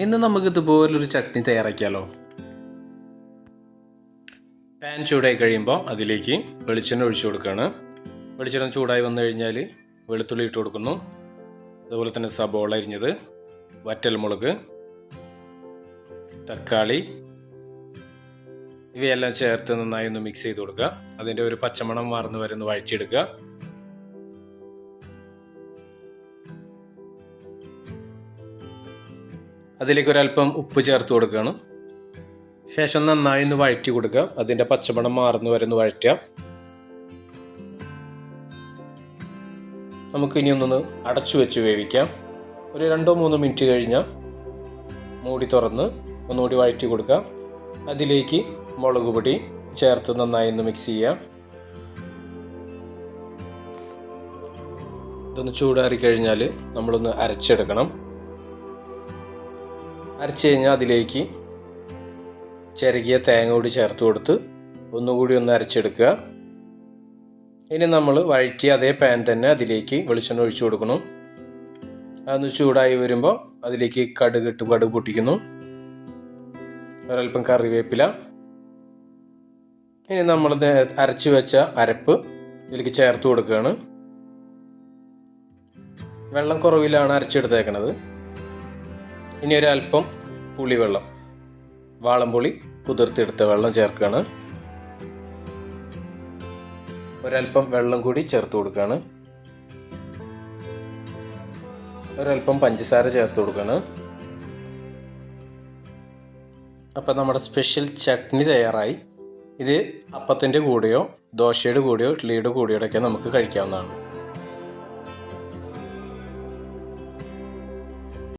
ഇന്ന് നമുക്ക് ഇതുപോലൊരു ചട്നി തയ്യാറാക്കിയാലോ. പാൻ ചൂടായി കഴിയുമ്പോൾ അതിലേക്ക് വെളിച്ചെണ്ണ ഒഴിച്ചു കൊടുക്കുകയാണ്. വെളിച്ചെണ്ണ ചൂടായി വന്നു കഴിഞ്ഞാൽ വെളുത്തുള്ളി ഇട്ട് കൊടുക്കുന്നു. അതുപോലെ തന്നെ സബോള അരിഞ്ഞത്, വറ്റൽമുളക്, തക്കാളി ഇവയെല്ലാം ചേർത്ത് നന്നായി ഒന്ന് മിക്സ് ചെയ്ത് കൊടുക്കുക. അതിൻ്റെ ഒരു പച്ചമണം മാറുന്ന വരെ ഒന്ന് വഴറ്റിയെടുക്കുക. അതിലേക്ക് ഒരല്പം ഉപ്പ് ചേർത്ത് കൊടുക്കുകയാണ്. ശേഷം നന്നായി ഒന്ന് വഴറ്റി കൊടുക്കുക. അതിൻ്റെ പച്ചമണം മാറുന്ന വരെ ഒന്ന് വഴറ്റുക. നമുക്ക് ഇനി ഒന്നൊന്ന് അടച്ചു വെച്ച് വേവിക്കാം. ഒരു 2-3 മിനിറ്റ് കഴിഞ്ഞാൽ മൂടി തുറന്ന് ഒന്നുകൂടി വഴറ്റി കൊടുക്കുക. അതിലേക്ക് മുളക് പൊടി ചേർത്ത് നന്നായി ഒന്ന് മിക്സ് ചെയ്യാം. ഇതൊന്ന് ചൂടാറി കഴിഞ്ഞാൽ നമ്മളൊന്ന് അരച്ചെടുക്കണം. അരച്ച് കഴിഞ്ഞാൽ അതിലേക്ക് ചിരകിയ തേങ്ങ കൂടി ചേർത്ത് കൊടുത്ത് ഒന്നുകൂടി ഒന്ന് അരച്ചെടുക്കുക. ഇനി നമ്മൾ വഴറ്റിയ അതേ പാൻ തന്നെ അതിലേക്ക് വെളിച്ചെണ്ണ ഒഴിച്ചു കൊടുക്കണം. അതൊന്ന് ചൂടായി വരുമ്പോൾ അതിലേക്ക് കടുക് പൊട്ടിക്കുന്നു. ഒരൽപ്പം കറിവേപ്പില. ഇനി നമ്മൾ അരച്ചു വെച്ച അരപ്പ് ഇതിലേക്ക് ചേർത്ത് കൊടുക്കുകയാണ്. വെള്ളം കുറവിലാണ് അരച്ചെടുത്തേക്കണത്. ഇനി ഒരൽപ്പം പുളിവെള്ളം, വാളംപുളി കുതിർത്തെടുത്ത വെള്ളം ചേർക്കുകയാണ്. ഒരൽപ്പം വെള്ളം കൂടി ചേർത്ത് കൊടുക്കുകയാണ്. ഒരൽപ്പം പഞ്ചസാര ചേർത്ത് കൊടുക്കുകയാണ്. അപ്പം നമ്മുടെ സ്പെഷ്യൽ ചട്നി തയ്യാറായി. ഇത് അപ്പത്തിൻ്റെ കൂടെയോ ദോശയുടെ കൂടെയോ ഇഡ്ഡലിയുടെ കൂടെയോ ഒക്കെ നമുക്ക് കഴിക്കാവുന്നതാണ്.